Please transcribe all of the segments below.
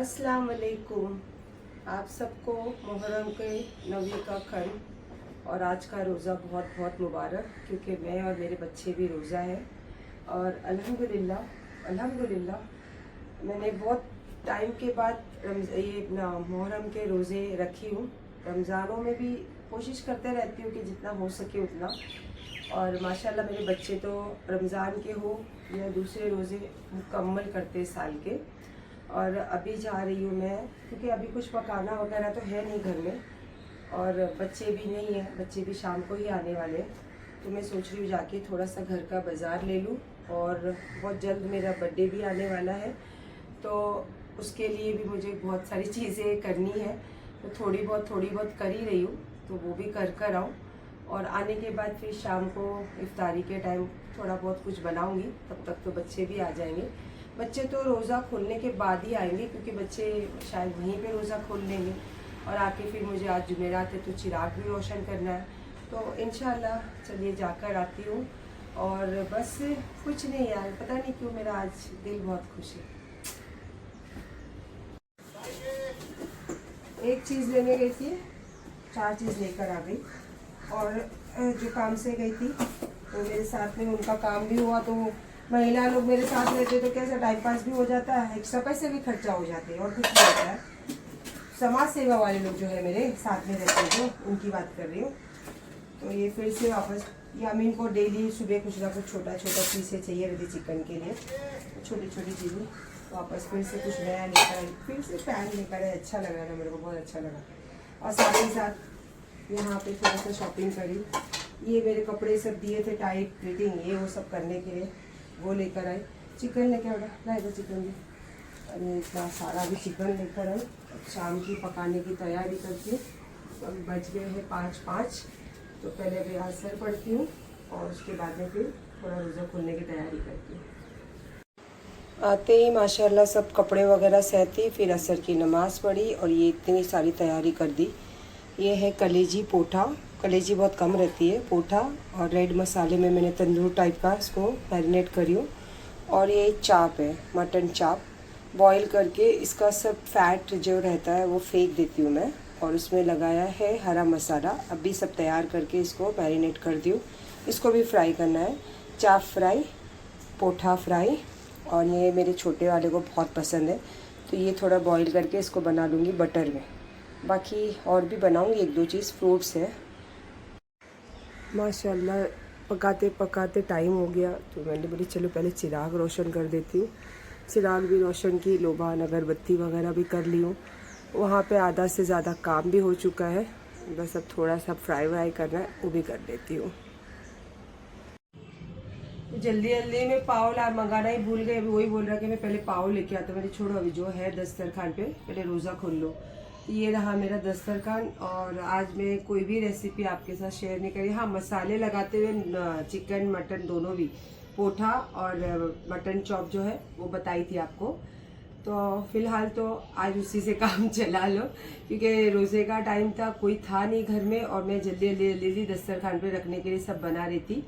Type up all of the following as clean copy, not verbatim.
अस्सलाम वालेकुम। आप सबको मुहर्रम के 9वीं का खंड और आज का रोज़ा बहुत बहुत मुबारक, क्योंकि मैं और मेरे बच्चे भी रोज़ा है। और अल्हम्दुलिल्लाह मैंने बहुत टाइम के बाद ये मुहर्रम के रोज़े रखी हूँ। रमज़ानों में भी कोशिश करते रहती हूँ कि जितना हो सके उतना। और माशाल्लाह मेरे बच्चे तो रमज़ान के हो या दूसरे रोज़े मुकम्मल करते साल के। और अभी जा रही हूँ मैं, क्योंकि अभी कुछ पकाना वगैरह तो है नहीं घर में और बच्चे भी नहीं हैं, बच्चे भी शाम को ही आने वाले हैं। तो मैं सोच रही हूँ जाके थोड़ा सा घर का बाज़ार ले लूँ। और बहुत जल्द मेरा बर्थडे भी आने वाला है, तो उसके लिए भी मुझे बहुत सारी चीज़ें करनी है। तो थोड़ी बहुत कर ही रही हूँ, तो वो भी कर आऊँ। और आने के बाद फिर शाम को इफ्तारी के टाइम थोड़ा बहुत कुछ बनाऊँगी, तब तक तो बच्चे भी आ जाएंगे। बच्चे तो रोज़ा खोलने के बाद ही आएंगे, क्योंकि बच्चे शायद वहीं पे रोज़ा खोल लेंगे। और आके फिर मुझे आज जुमेरात है तो चिराग भी रोशन करना है। तो इंशाल्लाह चलिए जाकर आती हूँ। और बस कुछ नहीं यार, पता नहीं क्यों मेरा आज दिल बहुत खुश है। एक चीज़ लेने गई थी, 4 चीज़ लेकर आ गई। और जो काम से गई थी तो मेरे साथ में उनका काम भी हुआ। तो महिला लोग मेरे साथ रहते तो कैसा टाइम पास भी हो जाता है, एक्स्ट्रा पैसे भी खर्चा हो जाते हैं और कुछ नहीं होता है। समाज सेवा वाले लोग जो है मेरे साथ में रहते हैं, जो उनकी बात कर रही हूँ। तो ये फिर से वापस यामीन को डेली सुबह कुछ ना कुछ छोटा चीज़ें चाहिए रहती चिकन के लिए, छोटी चीज़ें। वापस फिर से कुछ नया लेकर आई, फिर से पैन लेकर आए। अच्छा लगा ना, मेरे को बहुत अच्छा लगा। और साथ ही साथ यहाँ पे थोड़ा सा शॉपिंग करी। ये मेरे कपड़े सब दिए थे टाइट फिटिंग, ये वो सब करने के लिए वो लेकर आए। चिकन लेकर आया, लाएगा चिकन भी। अरे इतना सारा भी चिकन लेकर आए। शाम की पकाने की तैयारी करती हूँ। अभी बज गए हैं 5:05। तो पहले अभी असर पढ़ती हूँ और उसके बाद में फिर थोड़ा रोज़ा खोलने की तैयारी करती हूँ। आते ही माशाल्लाह सब कपड़े वगैरह सहती, फिर असर की नमाज़ पढ़ी और ये इतनी सारी तैयारी कर दी। ये है कलेजी पोठा, कलेजी बहुत कम रहती है, पोठा। और रेड मसाले में मैंने तंदूर टाइप का इसको मैरिनेट करी हूँ। और ये चाप है, मटन चाप। बॉईल करके इसका सब फैट जो रहता है वो फेंक देती हूँ मैं। और उसमें लगाया है हरा मसाला। अभी सब तैयार करके इसको मैरिनेट कर दी हूँ। इसको भी फ्राई करना है, चाप फ्राई, पोठा फ्राई। और ये मेरे छोटे वाले को बहुत पसंद है, तो ये थोड़ा बॉईल करके इसको बना लूँगी बटर में। बाकी और भी बनाऊँगी 1-2 चीज़, फ्रूट्स है। माशाल्लाह पकाते पकाते टाइम हो गया, तो मैंने बोली चलो पहले चिराग रोशन कर देती हूँ। चिराग भी रोशन की, लोबान अगरबत्ती वगैरह भी कर ली हूँ। वहाँ पे आधा से ज़्यादा काम भी हो चुका है, बस अब थोड़ा सा फ्राई करना है, वो भी कर देती हूँ। जल्दी में पाव मंगाना ही भूल गए। अभी वही बोल रहा कि मैं पहले पाव लेके आता। मैंने छोड़ो, अभी जो है दस्तरखान पे पहले रोज़ा खोल लो। ये रहा मेरा दस्तरखान। और आज मैं कोई भी रेसिपी आपके साथ शेयर नहीं करी। हाँ, मसाले लगाते हुए चिकन मटन दोनों भी, पोठा और मटन चॉप जो है वो बताई थी आपको। तो फिलहाल तो आज उसी से काम चला लो, क्योंकि रोज़े का टाइम था, कोई था नहीं घर में और मैं जल्दी दस्तरखान पे रखने के लिए सब बना रही थी।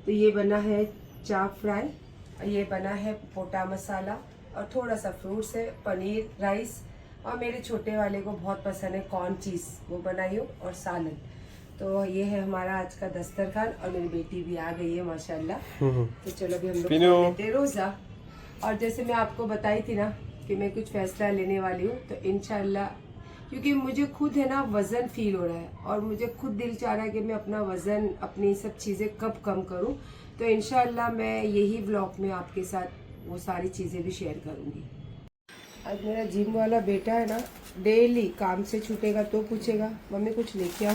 तो ये बना है चाप फ्राई, ये बना है पोटा मसाला और थोड़ा सा फ्रूट्स है, पनीर, राइस। और मेरे छोटे वाले को बहुत पसंद है कॉर्न चीज़, वो बनाई हो, और सालन। तो ये है हमारा आज का दस्तरखान। और मेरी बेटी भी आ गई है माशाल्लाह। तो चलो अभी हम लोग खोल लेते हैं रोज़ा। और जैसे मैं आपको बताई थी ना कि मैं कुछ फैसला लेने वाली हूँ, तो इंशाल्लाह, क्योंकि मुझे खुद है ना वज़न फील हो रहा है और मुझे खुद दिल चाह रहा है कि मैं अपना वज़न, अपनी सब चीज़ें कब कम करूँ। तो इंशाल्लाह मैं यही व्लॉग में आपके साथ वो सारी चीज़ें भी शेयर करूँगी। आज मेरा जिम वाला बेटा है ना, डेली काम से छूटेगा तो पूछेगा मम्मी कुछ लेके आओ,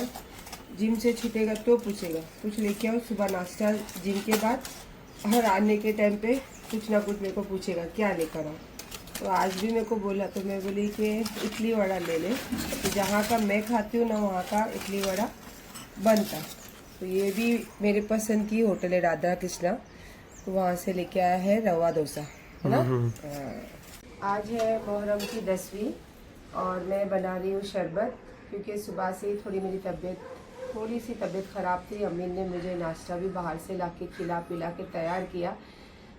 जिम से छूटेगा तो पूछेगा कुछ लेके आओ। सुबह नाश्ता जिम के बाद और आने के टाइम पे कुछ ना कुछ मेरे को पूछेगा क्या लेकर आओ। तो आज भी मेरे को बोला, तो मैं बोली कि इडली वड़ा ले ले। तो जहाँ का मैं खाती हूँ ना, वहाँ का इडली वड़ा बनता। तो ये भी मेरे पसंद की होटल है राधा कृष्णा, तो वहाँ से लेके आया है रवा डोसा, है ना। आज है मुहर्रम की 10वीं और मैं बना रही हूँ शरबत, क्योंकि सुबह से ही थोड़ी सी तबीयत ख़राब थी। अम्मी ने मुझे नाश्ता भी बाहर से ला के खिला पिला के तैयार किया,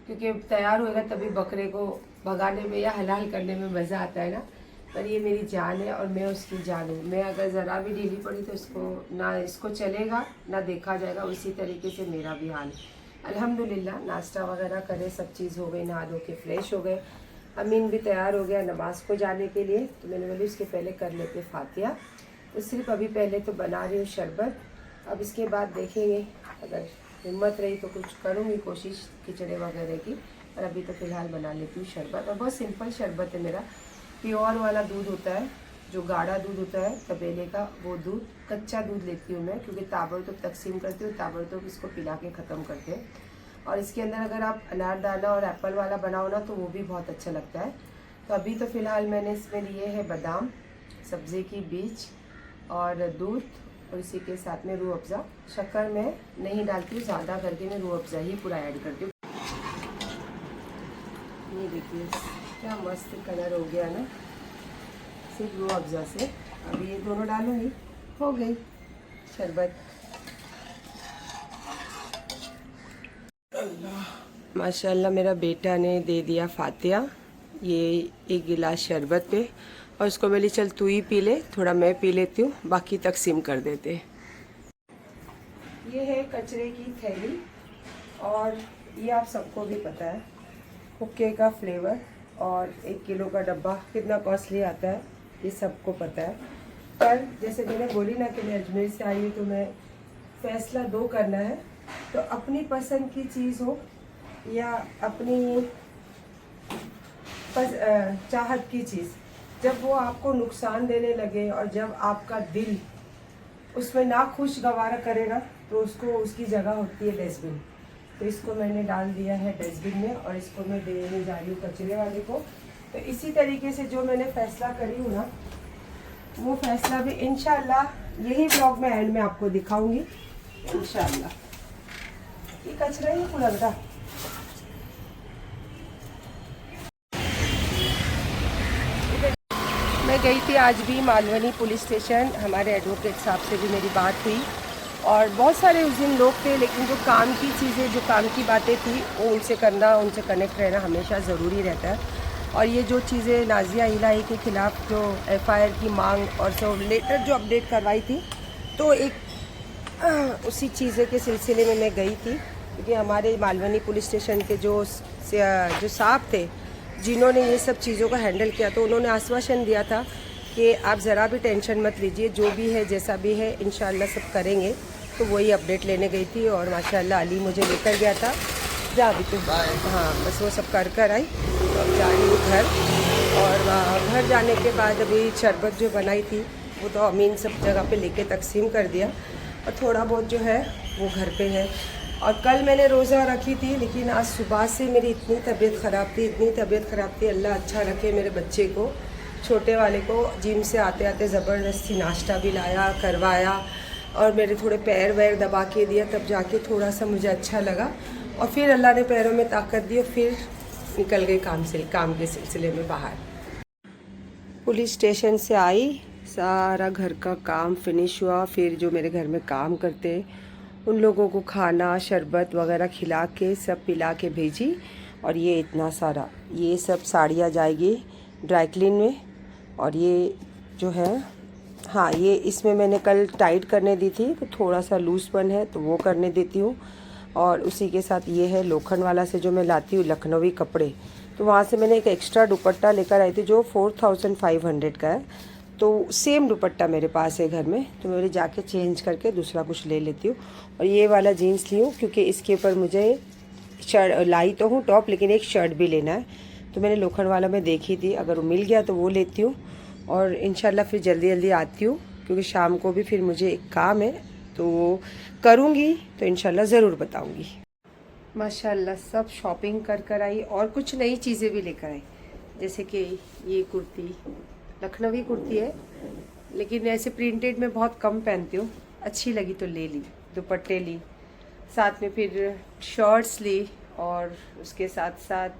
क्योंकि तैयार होएगा तभी बकरे को भगाने में या हलाल करने में मज़ा आता है ना। पर ये मेरी जान है और मैं उसकी जान हूँ। मैं अगर ज़रा भी ढीली पड़ी तो इसको ना इसको चलेगा ना देखा जाएगा। उसी तरीके से मेरा भी हाल है। अल्हम्दुलिल्लाह नाश्ता वगैरह करे, सब चीज़ हो गई, नहा धो के फ्रेश हो गए। अमीन भी तैयार हो गया नमाज़ को जाने के लिए, तो मैंने बोली उसके पहले कर लेते फातिहा। तो सिर्फ अभी पहले तो बना रही हूँ शरबत। अब इसके बाद देखेंगे, अगर हिम्मत रही तो कुछ करूँगी कोशिश खिचड़े वगैरह की। और अभी तो फ़िलहाल बना लेती हूँ शरबत। और बहुत सिंपल शरबत है मेरा। प्योर वाला दूध होता है, जो गाढ़ा दूध होता है तबेले का, वो दूध, कच्चा दूध लेती हूँ मैं, क्योंकि ताबड़तोड़ तकसीम करती हूँ, ताबड़तोड़ इसको पिला के ख़त्म करते हैं। और इसके अंदर अगर आप अनारदाना और एप्पल वाला बनाओ ना तो वो भी बहुत अच्छा लगता है। तो अभी तो फ़िलहाल मैंने इसमें लिए है बादाम, सब्ज़ी की बीज और दूध, और इसी के साथ में रूह अफ़ज़ा। शक्कर मैं नहीं डालती हूँ ज़्यादा करके, मैं रूह अफ़ज़ा ही पूरा ऐड करती हूँ। ये देखिए क्या मस्त कलर हो गया ना, सिर्फ रूह अफ़ज़ा से। अभी ये दोनों डालूंगी, हो गई शरबत। माशाल्लाह मेरा बेटा ने दे दिया फातिहा, ये एक गिलास शरबत पे। और उसको बोली चल तू ही पी ले, थोड़ा मैं पी लेती हूँ, बाकी तकसीम कर देते। ये है कचरे की थैली, और ये आप सबको भी पता है हुक्के का फ्लेवर, और 1 किलो का डब्बा कितना कॉस्टली आता है, ये सबको पता है। पर जैसे मैंने बोली ना कि मैं अजमेर से आई हूँ, तो मैं फ़ैसला दो करना है। तो अपनी पसंद की चीज़ हो या अपनी चाहत की चीज़, जब वो आपको नुकसान देने लगे और जब आपका दिल उसमें ना खुशगवार करे ना, तो उसको उसकी जगह होती है डस्टबिन। तो इसको मैंने डाल दिया है डस्टबिन में, और इसको मैं देने जा रही हूँ कचरे वाले को। तो इसी तरीके से जो मैंने फ़ैसला करी हूँ ना, वो फ़ैसला भी इंशाल्लाह यही ब्लॉग में एंड में आपको दिखाऊंगी इंशाल्लाह। ये कचरा ही पूरा बेटा। मैं गई थी आज भी मालवनी पुलिस स्टेशन, हमारे एडवोकेट साहब से भी मेरी बात हुई, और बहुत सारे उस दिन लोग थे, लेकिन जो काम की चीज़ें, जो काम की बातें थी, वो उनसे करना, उनसे कनेक्ट रहना हमेशा ज़रूरी रहता है। और ये जो चीज़ें नाजिया इलाही के ख़िलाफ़ जो एफआईआर की मांग और सब लेटर जो अपडेट करवाई थी, तो एक उसी चीज़ें के सिलसिले में मैं गई थी, क्योंकि हमारे मालवनी पुलिस स्टेशन के जो साहब थे जिन्होंने ये सब चीज़ों को हैंडल किया, तो उन्होंने आश्वासन दिया था कि आप ज़रा भी टेंशन मत लीजिए, जो भी है जैसा भी है इंशाल्लाह सब करेंगे। तो वही अपडेट लेने गई थी, और माशाल्लाह अली मुझे लेकर गया था। जा भी तो हाँ, बस वो सब कर आई। तो अब जा रही हूँ घर, और घर जाने के बाद अभी शरबत जो बनाई थी वो तो अमीन सब जगह पे लेके तकसीम कर दिया, और थोड़ा बहुत जो है वो घर पे है। और कल मैंने रोज़ा रखी थी, लेकिन आज सुबह से मेरी इतनी तबीयत ख़राब थी, इतनी तबीयत ख़राब थी। अल्लाह अच्छा रखे मेरे बच्चे को, छोटे वाले को जिम से आते आते ज़बरदस्ती नाश्ता भी लाया, करवाया, और मेरे थोड़े पैर वैर दबा के दिया, तब जाके थोड़ा सा मुझे अच्छा लगा। और फिर अल्लाह ने पैरों में ताकत दी, और फिर निकल गई काम के सिलसिले में बाहर। पुलिस स्टेशन से आई, सारा घर का काम फिनिश हुआ। फिर जो मेरे घर में काम करते उन लोगों को खाना शरबत वगैरह खिला के सब पिला के भेजी। और ये इतना सारा, ये सब साड़ियाँ जाएगी ड्राई क्लीन में। और ये जो है, हाँ, ये इसमें मैंने कल टाइट करने दी थी, तो थोड़ा सा लूज़पन है तो वो करने देती हूँ। और उसी के साथ ये है लोखंड वाला से जो मैं लाती हूँ लखनवी कपड़े, तो वहाँ से मैंने एक एक्स्ट्रा दुपट्टा लेकर आई थी जो 4500 का है। तो सेम दुपट्टा मेरे पास है घर में, तो मैं जाके चेंज करके दूसरा कुछ ले लेती हूँ। और ये वाला जीन्स ली हूँ क्योंकि इसके ऊपर मुझे शर्ट लाई तो हूँ टॉप, लेकिन एक शर्ट भी लेना है। तो मैंने लोखंड वाला में देखी थी, अगर वो मिल गया तो वो लेती हूँ। और इंशाल्लाह फिर जल्दी जल्दी आती हूँ, क्योंकि शाम को भी फिर मुझे एक काम है, तो वो करूँगी तो इंशाल्लाह ज़रूर बताऊँगी। माशाल्लाह सब शॉपिंग कर आई, और कुछ नई चीज़ें भी लेकर आई, जैसे कि ये कुर्ती, लखनवी कुर्ती है, लेकिन ऐसे प्रिंटेड में बहुत कम पहनती हूँ, अच्छी लगी तो ले ली। दुपट्टे ली, साथ में फिर शर्ट्स ली, और उसके साथ साथ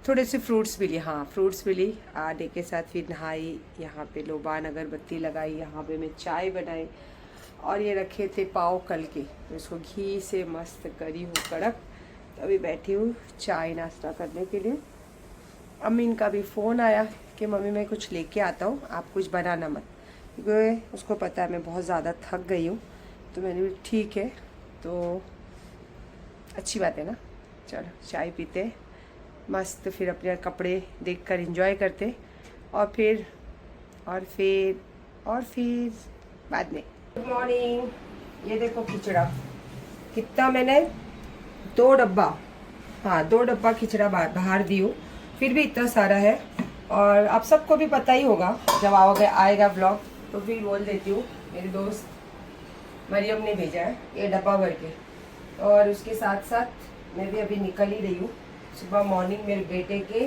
थोड़े से फ्रूट्स भी लिए। हाँ, फ्रूट्स भी ली। आटे के साथ फिर नहाई, यहाँ पे लोबान अगरबत्ती लगाई, यहाँ पे मैं चाय बनाई। और ये रखे थे पाव कल के, तो इसको घी से मस्त करी हूँ कड़क। तो अभी बैठी हूँ चाय नाश्ता करने के लिए। अमीन का भी फ़ोन आया कि मम्मी मैं कुछ लेके आता हूँ, आप कुछ बनाना मत, क्योंकि उसको पता है मैं बहुत ज़्यादा थक गई हूँ। तो मैंने भी ठीक है, तो अच्छी बात है ना। चलो चाय पीते मस्त, फिर अपने कपड़े देखकर एंजॉय करते, और फिर बाद में। Good morning. ये देखो खिचड़ा कितना मैंने 2 डब्बा, हाँ 2 डब्बा खिचड़ा बाहर दी हूँ, फिर भी इतना सारा है। और आप सबको भी पता ही होगा, जब आएगा ब्लॉग तो फिर बोल देती हूँ। मेरी दोस्त मरियम ने भेजा है ये डब्बा भर के, और उसके साथ साथ मैं भी अभी निकल ही रही हूँ। सुबह मॉर्निंग मेरे बेटे के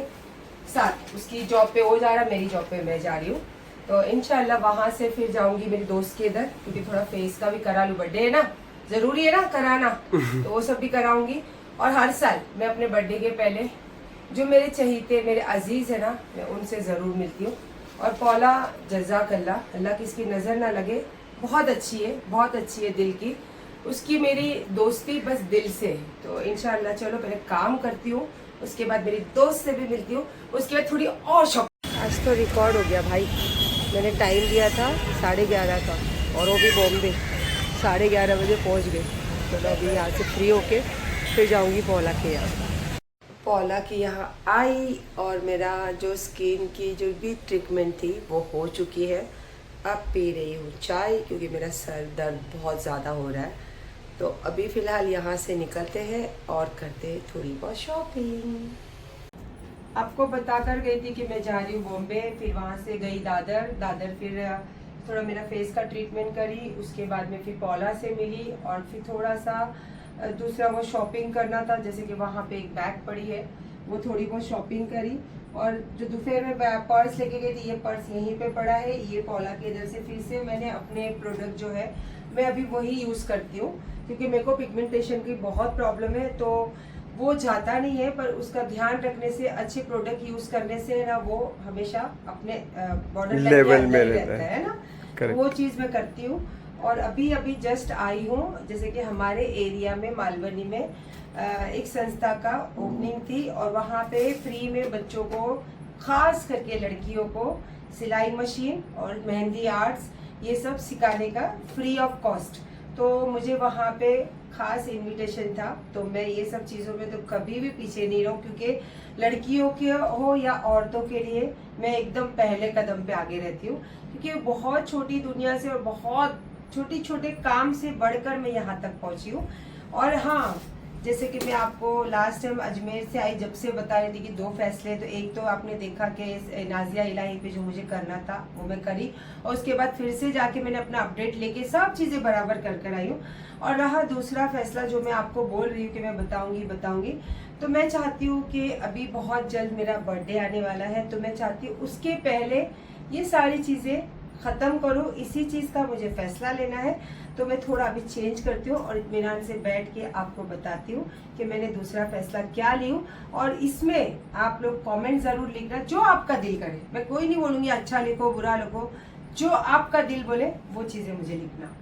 साथ, उसकी जॉब पे वो जा रहा, मेरी जॉब पे मैं जा रही हूँ। तो इंशाल्लाह वहाँ से फिर जाऊँगी मेरी दोस्त के इधर, क्योंकि थोड़ा फेस का भी करा लूँ, बर्थडे है ना, ज़रूरी है ना कराना, तो वो सब भी कराऊंगी। और हर साल मैं अपने बर्थडे के पहले जो मेरे चहीते मेरे अजीज़ है ना, मैं उनसे ज़रूर मिलती हूँ। और पौला जज़ाकल्लाह, अल्लाह की इसकी नज़र ना लगे, बहुत अच्छी है, बहुत अच्छी है दिल की। उसकी मेरी दोस्ती बस दिल से है। तो इंशाल्लाह चलो पहले काम करती हूँ, उसके बाद मेरी दोस्त से भी मिलती हूँ, उसके बाद थोड़ी और शॉपिंग। आज तो रिकॉर्ड हो गया भाई, मैंने टाइम दिया था 11:30 का, और वो भी बॉम्बे 11:30 बजे पहुँच गए। तो अभी यहाँ से फ्री होके फिर जाऊँगी पौला के यहाँ। पौला की यहाँ आई, और मेरा जो स्किन की जो भी ट्रीटमेंट थी वो हो चुकी है। अब पी रही हूँ चाय, क्योंकि मेरा सर दर्द बहुत ज़्यादा हो रहा है। तो अभी फ़िलहाल यहाँ से निकलते हैं और करते हैं थोड़ी बहुत शॉपिंग। आपको बता कर गई थी कि मैं जा रही हूँ बॉम्बे, फिर वहाँ से गई दादर फिर थोड़ा मेरा फेस का ट्रीटमेंट करी, उसके बाद में फिर पौला से मिली, और फिर थोड़ा सा दूसरा वो शॉपिंग करना था, जैसे कि वहाँ पे एक बैग पड़ी है, वो थोड़ी बहुत शॉपिंग करी। और जो दोपहर में पर्स लेके गई थी, ये पर्स यहीं पे पड़ा है, ये पौला के इधर से फिर से मैंने अपने प्रोडक्ट जो है मैं अभी वही यूज़ करती हूँ, क्योंकि मेरे को पिगमेंटेशन की बहुत प्रॉब्लम है, तो वो जाता नहीं है, पर उसका ध्यान रखने से, अच्छे प्रोडक्ट यूज़ करने से ना, वो हमेशा अपने बॉर्डर लेवल में रहता है ना। वो चीज़ मैं करती हूँ। और अभी जस्ट आई हूँ, जैसे कि हमारे एरिया में मालवनी में एक संस्था का ओपनिंग थी, और वहाँ पे फ्री में बच्चों को, खास करके लड़कियों को, सिलाई मशीन और मेहंदी आर्ट्स ये सब सिखाने का फ्री ऑफ कॉस्ट। तो मुझे वहाँ पे खास इनविटेशन था, तो मैं ये सब चीज़ों में तो कभी भी पीछे नहीं रहूँ, क्योंकि लड़कियों के हो या औरतों के लिए मैं एकदम पहले कदम पे आगे रहती हूँ, क्योंकि बहुत छोटी दुनिया से और बहुत छोटे छोटे काम से बढ़कर मैं यहाँ तक पहुँची हूँ। और हाँ, जैसे कि मैं आपको लास्ट टाइम अजमेर से आई जब से बता रही थी कि 2 फैसले, तो एक तो आपने देखा कि नाजिया इलाही पे जो मुझे करना था वो मैं करी, और उसके बाद फिर से जाके मैंने अपना अपडेट लेके सब चीज़ें बराबर कर आई हूँ। और रहा दूसरा फैसला जो मैं आपको बोल रही हूँ कि मैं बताऊंगी, तो मैं चाहती हूँ कि अभी बहुत जल्द मेरा बर्थडे आने वाला है, तो मैं चाहती हूँ उसके पहले ये सारी चीज़ें ख़त्म करूँ, इसी चीज़ का मुझे फैसला लेना है। तो मैं थोड़ा अभी चेंज करती हूँ और इत्मीनान से बैठ के आपको बताती हूँ कि मैंने दूसरा फैसला क्या ली हूँ। और इसमें आप लोग कमेंट ज़रूर लिखना, जो आपका दिल करे। मैं कोई नहीं बोलूँगी अच्छा लिखो बुरा लिखो, जो आपका दिल बोले वो चीज़ें मुझे लिखना।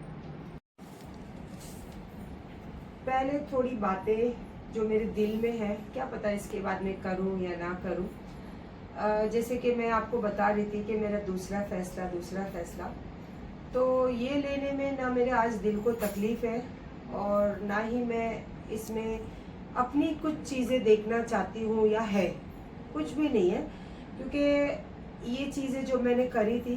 पहले थोड़ी बातें जो मेरे दिल में है, क्या पता इसके बाद मैं करूँ या ना करूँ। जैसे कि मैं आपको बता रही थी कि मेरा दूसरा फैसला, तो ये लेने में ना मेरे आज दिल को तकलीफ़ है, और ना ही मैं इसमें अपनी कुछ चीज़ें देखना चाहती हूँ, या है कुछ भी नहीं है। क्योंकि ये चीज़ें जो मैंने करी थी,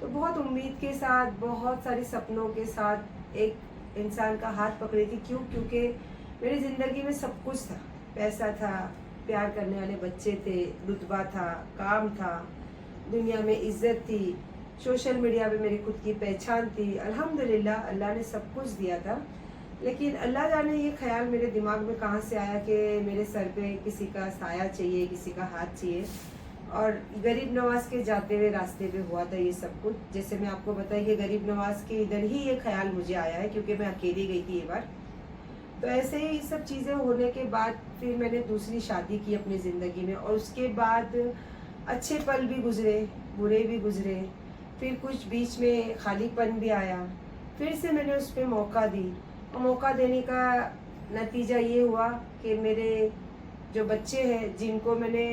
तो बहुत उम्मीद के साथ, बहुत सारे सपनों के साथ एक इंसान का हाथ पकड़ी थी। क्योंकि मेरी ज़िंदगी में सब कुछ था, पैसा था, प्यार करने वाले बच्चे थे, रुतबा था, काम था, दुनिया में इज्जत थी, सोशल मीडिया पे मेरी खुद की पहचान थी। अल्हम्दुलिल्लाह अल्लाह ने सब कुछ दिया था। लेकिन अल्लाह जाने ये ख्याल मेरे दिमाग में कहाँ से आया कि मेरे सर पे किसी का साया चाहिए, किसी का हाथ चाहिए। और गरीब नवाज के जाते हुए रास्ते पे हुआ था ये सब कुछ। जैसे मैं आपको बताई कि गरीब नवाज के इधर ही ये ख्याल मुझे आया है, क्योंकि मैं अकेली गई थी ये बार। तो ऐसे ही ये सब चीज़ें होने के बाद फिर मैंने दूसरी शादी की अपनी ज़िंदगी में, और उसके बाद अच्छे पल भी गुजरे, बुरे भी गुजरे, फिर कुछ बीच में खालीपन भी आया। फिर से मैंने उस पर मौका दी, और मौका देने का नतीजा ये हुआ कि मेरे जो बच्चे हैं, जिनको मैंने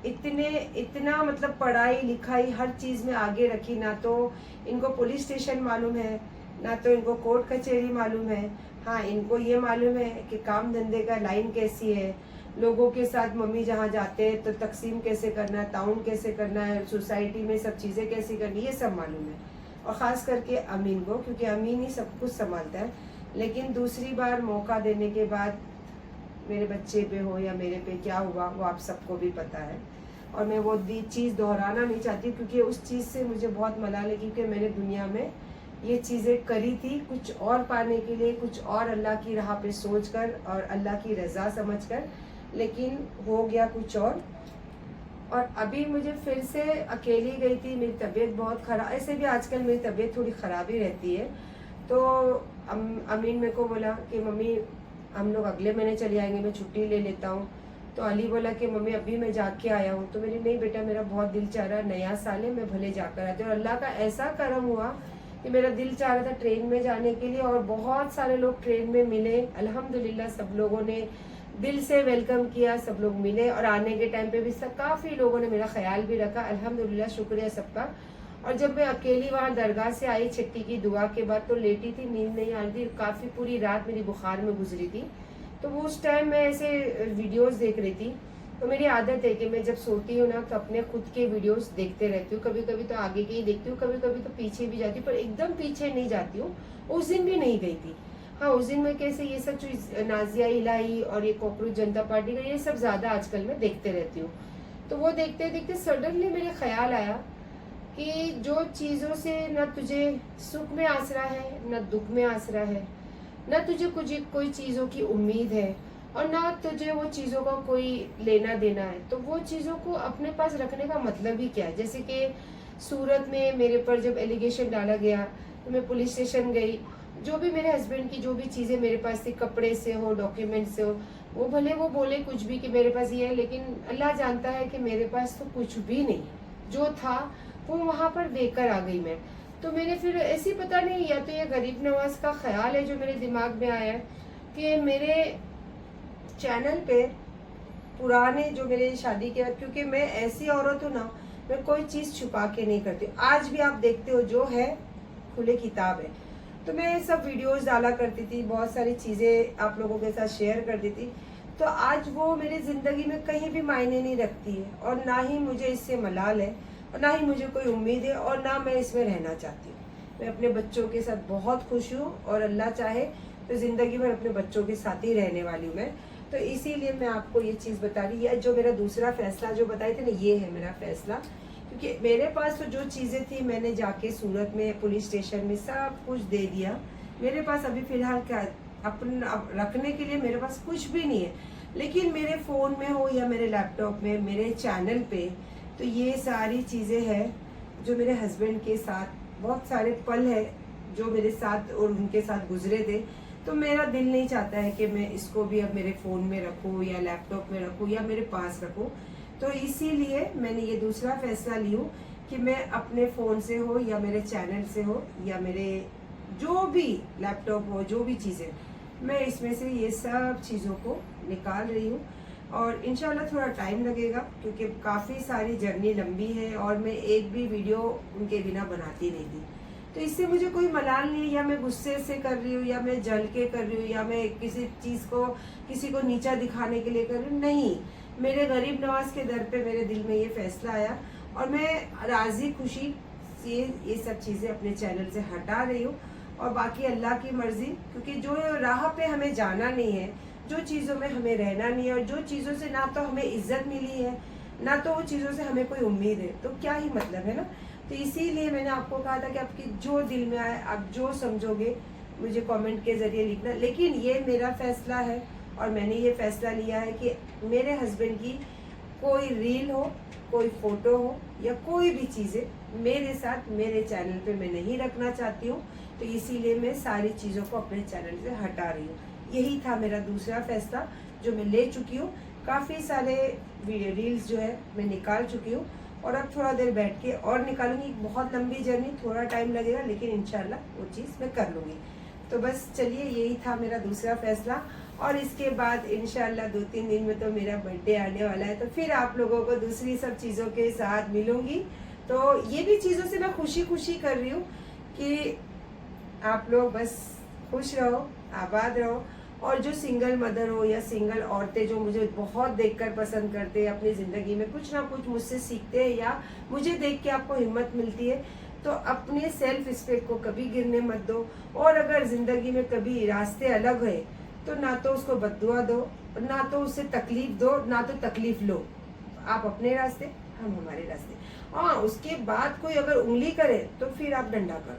इतना मतलब पढ़ाई लिखाई हर चीज़ में आगे रखी, ना तो इनको पुलिस स्टेशन मालूम है, ना तो इनको कोर्ट कचहरी मालूम है। हाँ, इनको ये मालूम है कि काम धंधे का लाइन कैसी है, लोगों के साथ मम्मी जहाँ जाते हैं तो तकसीम कैसे करना है, ताउन कैसे करना है, सोसाइटी में सब चीज़ें कैसी करनी, ये सब मालूम है। और ख़ास करके अमीन को, क्योंकि अमीन ही सब कुछ संभालता है। लेकिन दूसरी बार मौका देने के बाद मेरे बच्चे पे हो या मेरे पे क्या हुआ वो आप सबको भी पता है, और मैं वो चीज़ दोहराना नहीं चाहती, क्योंकि उस चीज़ से मुझे बहुत मलाल है, क्योंकि मैंने दुनिया में ये चीज़ें करी थी कुछ और पाने के लिए, कुछ और अल्लाह की राह पे सोचकर और अल्लाह की रज़ा समझकर, लेकिन हो गया कुछ और अभी मुझे फिर से अकेली गई थी। मेरी तबीयत बहुत ख़राब, ऐसे भी आजकल मेरी तबीयत थोड़ी ख़राब ही रहती है। तो अमीन मेरे को बोला कि मम्मी हम लोग अगले महीने चले आएंगे, मैं छुट्टी ले लेता हूँ। तो अली बोला कि मम्मी अभी मैं जाके आया हूँ। तो मेरी नहीं बेटा, मेरा बहुत दिल चाह रहा, नया साल है, मैं भले जाकर आती हूँ। और अल्लाह का ऐसा करम हुआ कि मेरा दिल चाह रहा था ट्रेन में जाने के लिए, और बहुत सारे लोग ट्रेन में मिले। अल्हम्दुलिल्लाह सब लोगों ने दिल से वेलकम किया, सब लोग मिले, और आने के टाइम पे भी सब काफ़ी लोगों ने मेरा ख्याल भी रखा। अल्हम्दुलिल्लाह, शुक्रिया सबका। और जब मैं अकेली वहाँ दरगाह से आई छठी की दुआ के बाद, तो लेटी थी, नींद नहीं आ रही थी, काफ़ी पूरी रात मेरी बुखार में गुजरी थी। तो वो उस टाइम मैं ऐसे वीडियोस देख रही थी। तो मेरी आदत है कि मैं जब सोती हूँ ना तो अपने खुद के वीडियोस देखते रहती हूँ। कभी कभी तो आगे के ही देखती हूँ, कभी कभी तो पीछे भी जाती हूँ, पर एकदम पीछे नहीं जाती हूँ। उस दिन भी नहीं गई थी। हाँ, उस दिन में कैसे ये सब चीज नाजिया इलाही और ये कॉकरोच जनता पार्टी का ये सब ज्यादा आजकल मैं देखते रहती हूँ। तो वो देखते देखते सडनली मेरे ख्याल आया कि जो चीजों से न तुझे सुख में आसरा है, न दुख में आसरा है, न तुझे कुछ कोई चीजों की उम्मीद है, और ना तुझे वो चीजों का कोई लेना देना है, तो वो चीजों को अपने पास रखने का मतलब ही क्या है। जैसे कि सूरत में मेरे पर जब एलिगेशन डाला गया तो मैं पुलिस स्टेशन गई। जो भी मेरे हस्बैंड की जो भी चीजें मेरे पास थी, कपड़े से हो, डॉक्यूमेंट से हो, वो भले वो बोले कुछ भी कि मेरे पास ये है, लेकिन अल्लाह जानता है कि मेरे पास तो कुछ भी नहीं। जो था वो वहां पर देकर आ गई मैं। तो मैंने फिर ऐसी पता नहीं, या तो ये गरीब नवाज का ख्याल है जो मेरे दिमाग में आया है कि मेरे चैनल पे पुराने जो मेरे शादी के बाद, क्योंकि मैं ऐसी औरत हूँ ना, मैं कोई चीज़ छुपा के नहीं करती। आज भी आप देखते हो जो है खुले किताब है। तो मैं सब वीडियोस डाला करती थी, बहुत सारी चीज़ें आप लोगों के साथ शेयर करती थी। तो आज वो मेरी ज़िंदगी में कहीं भी मायने नहीं रखती है, और ना ही मुझे इससे मलाल है, और ना ही मुझे कोई उम्मीद है, और ना मैं इसमें रहना चाहती हूँ। मैं अपने बच्चों के साथ बहुत खुश हूँ, और अल्लाह चाहे तो ज़िंदगी भर अपने बच्चों के साथ ही रहने वाली हूँ मैं। तो इसीलिए मैं आपको ये चीज़ बता रही है। जो मेरा दूसरा फैसला जो बताए थे ना, ये है मेरा फैसला, क्योंकि मेरे पास तो जो चीज़ें थी मैंने जाके सूरत में पुलिस स्टेशन में सब कुछ दे दिया। मेरे पास अभी फ़िलहाल क्या अपना रखने के लिए मेरे पास कुछ भी नहीं है। लेकिन मेरे फ़ोन में हो या मेरे लैपटॉप में, मेरे चैनल पे, तो ये सारी चीज़ें हैं जो मेरे हस्बैंड के साथ बहुत सारे पल है जो मेरे साथ और उनके साथ गुजरे थे। तो मेरा दिल नहीं चाहता है कि मैं इसको भी अब मेरे फ़ोन में रखूँ या लैपटॉप में रखूँ या मेरे पास रखूँ। तो इसीलिए मैंने ये दूसरा फैसला लिया कि मैं अपने फ़ोन से हो या मेरे चैनल से हो या मेरे जो भी लैपटॉप हो, जो भी चीज़ें, मैं इसमें से ये सब चीज़ों को निकाल रही हूँ। और इंशाल्लाह थोड़ा टाइम लगेगा, क्योंकि काफ़ी सारी जर्नी लंबी है, और मैं एक भी वीडियो उनके बिना बनाती नहीं थी। तो इससे मुझे कोई मलाल नहीं है, या मैं गुस्से से कर रही हूँ, या मैं जल के कर रही हूँ, या मैं किसी चीज़ को किसी को नीचा दिखाने के लिए कर रही हूँ। नहीं, मेरे गरीब नवाज के दर पे मेरे दिल में ये फैसला आया, और मैं राज़ी खुशी से ये सब चीज़ें अपने चैनल से हटा रही हूँ। और बाकी अल्लाह की मर्ज़ी, क्योंकि जो राह पे हमें जाना नहीं है, जो चीज़ों में हमें रहना नहीं है, और जो चीज़ों से ना तो हमें इज्जत मिली है, ना तो वो चीज़ों से हमें कोई उम्मीद है, तो क्या ही मतलब है ना। तो इसीलिए मैंने आपको कहा था कि आपकी जो दिल में आए, आप जो समझोगे मुझे कमेंट के ज़रिए लिखना। लेकिन ये मेरा फ़ैसला है, और मैंने ये फ़ैसला लिया है कि मेरे हस्बैंड की कोई रील हो, कोई फ़ोटो हो, या कोई भी चीज़ें मेरे साथ मेरे चैनल पे मैं नहीं रखना चाहती हूँ। तो इसीलिए मैं सारी चीज़ों को अपने चैनल से हटा रही हूँ। यही था मेरा दूसरा फैसला जो मैं ले चुकी हूँ। काफ़ी सारे रील्स जो है मैं निकाल चुकी हूँ, और अब थोड़ा देर बैठ के और निकालूंगी। बहुत लंबी जर्नी, थोड़ा टाइम लगेगा, लेकिन इंशाल्लाह वो चीज़ मैं कर लूँगी। तो बस चलिए, यही था मेरा दूसरा फैसला। और इसके बाद इंशाल्लाह 2-3 दिन में तो मेरा बर्थडे आने वाला है, तो फिर आप लोगों को दूसरी सब चीज़ों के साथ मिलूंगी। तो ये भी चीज़ों से मैं खुशी खुशी कर रही हूँ कि आप लोग बस खुश रहो, आबाद रहो। और जो सिंगल मदर हो या सिंगल औरतें जो मुझे बहुत देखकर पसंद करते हैं, अपनी ज़िंदगी में कुछ ना कुछ मुझसे सीखते हैं या मुझे देख के आपको हिम्मत मिलती है, तो अपने सेल्फ रिस्पेक्ट को कभी गिरने मत दो। और अगर ज़िंदगी में कभी रास्ते अलग है तो ना तो उसको बद्दुआ दो, ना तो उससे तकलीफ दो, ना तो तकलीफ लो। आप अपने रास्ते, हम हमारे रास्ते। हाँ, उसके बाद कोई अगर उंगली करे तो फिर आप डंडा करो।